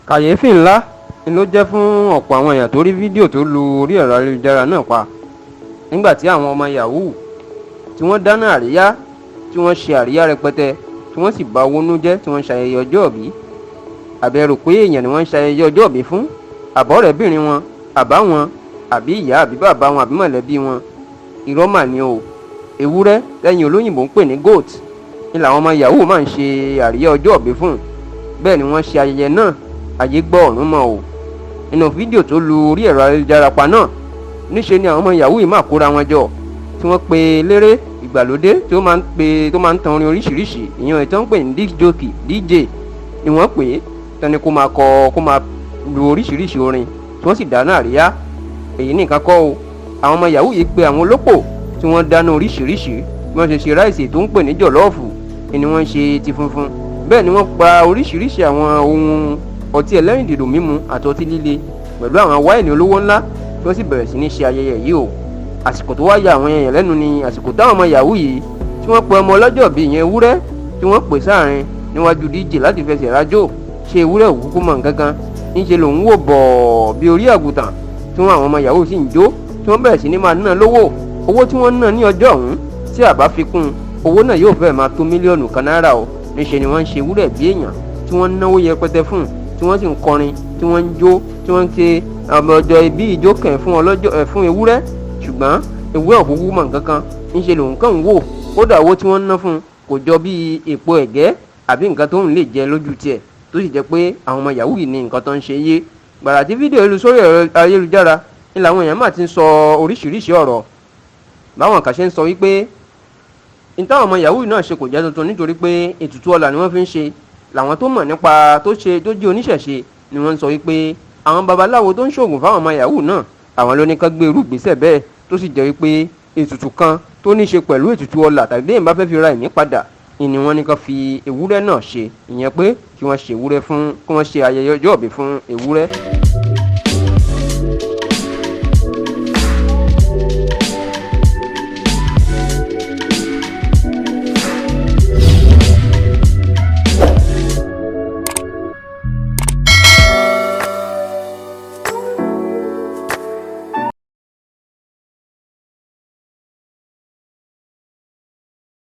kàyéfì ńlá ni ló jẹ́ fún ọ̀pọ̀ àwọn èèyàn tó rí fídíò tó lu orí ẹ̀rọ ayélujára náà pa nígbà tí àwọn ọmọ yahoo tí wọ́n dáná àríyá tí wọ́n ṣe àríyá rẹpẹtẹ tí wọ́n sì bà owó nú jẹ́ tí wọ́n ń ṣayẹyẹ ọjọ́òbí. àbẹ̀rò pé èèyàn ni wọ́n ń ṣayẹyẹ ọjọ́òbí fún, àbọ̀rẹ́bìnrin wọn, àbá wọn, àbí ìyá àbí bàbá wọn àbí mọ̀lẹ́bí wọn. irọ́ mà ni o. ewúrẹ́ lẹ́yìn olóyìnbó ń pè ní goat ni làwọn ọmọ yahoo máa ń ṣe àríyá ọjọ́òbí fún. bẹ́ẹ̀ ni wọ́n ṣe ayẹyẹ náà ayé gbọ́ ọ̀run mọ́ o. nínú fídíò tó lu orí ẹ̀rọ ayélujára pa náà, níṣe ni àwọn ọmọ yahoo yìí máa kóra wọn jọ tí wọ́n pe eléré ìgbàlódé tó máa ń tan orin oríṣiríṣi, ìyẹn ìtàn pè ní disc jockey DJ ni wọ́n pè é, tani kó máa lu oríṣiríṣi orin tí wọ́n sì dáná àríyá. èyí nìkan kọ́ o, àwọn ọmọ yahoo yìí pe àwọn olópò tí wọ́n dáná oríṣiríṣi bí wọ́n ṣe ṣe ráìsì tó ń pè ní jọ̀lọ́ọ̀fù ni wọ́n ṣe ti funfun. bẹ́ẹ̀ ni wọ́n pa oríṣiríṣi àwọn ohun ọtí ẹlẹ́rìndòdò mímu àti ọtí líle pẹ̀lú àwọn wáìnì olówó ńlá tí wọ́n sì bẹ̀rẹ̀ sí ní ṣe ayẹyẹ yìí o. àsìkò tó wá ya àwọn èèyàn lẹ́nu ni àsìkò táwọn ọmọ yahoo yìí tí wọ́n pe ọmọ ọlọ́jọ́ bíi ìyẹn ewúrẹ́ tí wọ́n pè sáàrin níwájú DJ láti fẹsẹ̀ rájò. ṣé ewúrẹ́ òkúkú mọ̀ nǹkankan, níṣe lòun wò bọ̀ bí orí àgùntàn tí wọ́n àwọn ọmọ yahoo sì ń jó tí wọ́n bẹ̀rẹ̀ sí ní máa ná lówó. owó tí wọ́n ná ní ọjọ́ ọ̀hún tí àbá fi kún owó náà yóò fẹ́ẹ̀ máa tó mílíọ̀nù kan náírà o. níṣe ni wọ́n ń ṣe ewúrẹ́ bí èèyàn tí wọ́n ń náwó yẹpẹtẹ fún, tí wọ́n sì ń kọrin, tí wọ́n ń jó, tí wọ́n ń ṣe ọjọ́ ìbí ìjó kẹ̀ fún ewúrẹ́. ṣùgbọ́n ewúrẹ́ òkúkú mọ̀ nǹkankan, níṣe lòun kàn ń wò. kódà owó tí wọ́n ń ná fún kò jọ bí èpo ẹ̀gẹ́ àbí nǹkan tó ń lè jẹ lójú tiẹ̀, tó sì jẹ́ pé àwọn ọmọ yahoo yìí ní nǹkan tó ń ṣe yé. gbàrà tí fídíò ìlú sórí ẹ̀rọ ayélujára ni làwọn èèyàn máa ti ń sọ oríṣiríṣi ọ̀rọ̀. báwọn kan ṣe ń sọ wípé ìtàwọn ọmọ yahoo náà ṣe kò jẹ́ tuntun nítorí pé ètùtù ọlà ni wọ́n fi ń ṣe. làwọn tó mọ̀ nípa tó jẹ́ oníṣẹ̀ṣe ni wọ́n ń sọ wípé àwọn babaláwo tó ń ṣoògùn fáwọn ọmọ yahoo náà àwọn ló ní ká gbé irú ìgbésẹ̀ bẹ́ẹ̀, tó sì jẹ́ wípé ètùtù kan tó ní ṣe pẹ̀lú ètùtù ọlà tàbí bẹ́ẹ̀ bá fẹ́ fi ra ẹ̀mí padà ni wọ́n ní ká fi ewúrẹ́ náà ṣe. ìyẹn pé kí wọ́n ṣe ewúrẹ́ fún kí wọ́n ṣe ayẹyẹ ọjọ́ ìbí fún ewúrẹ́.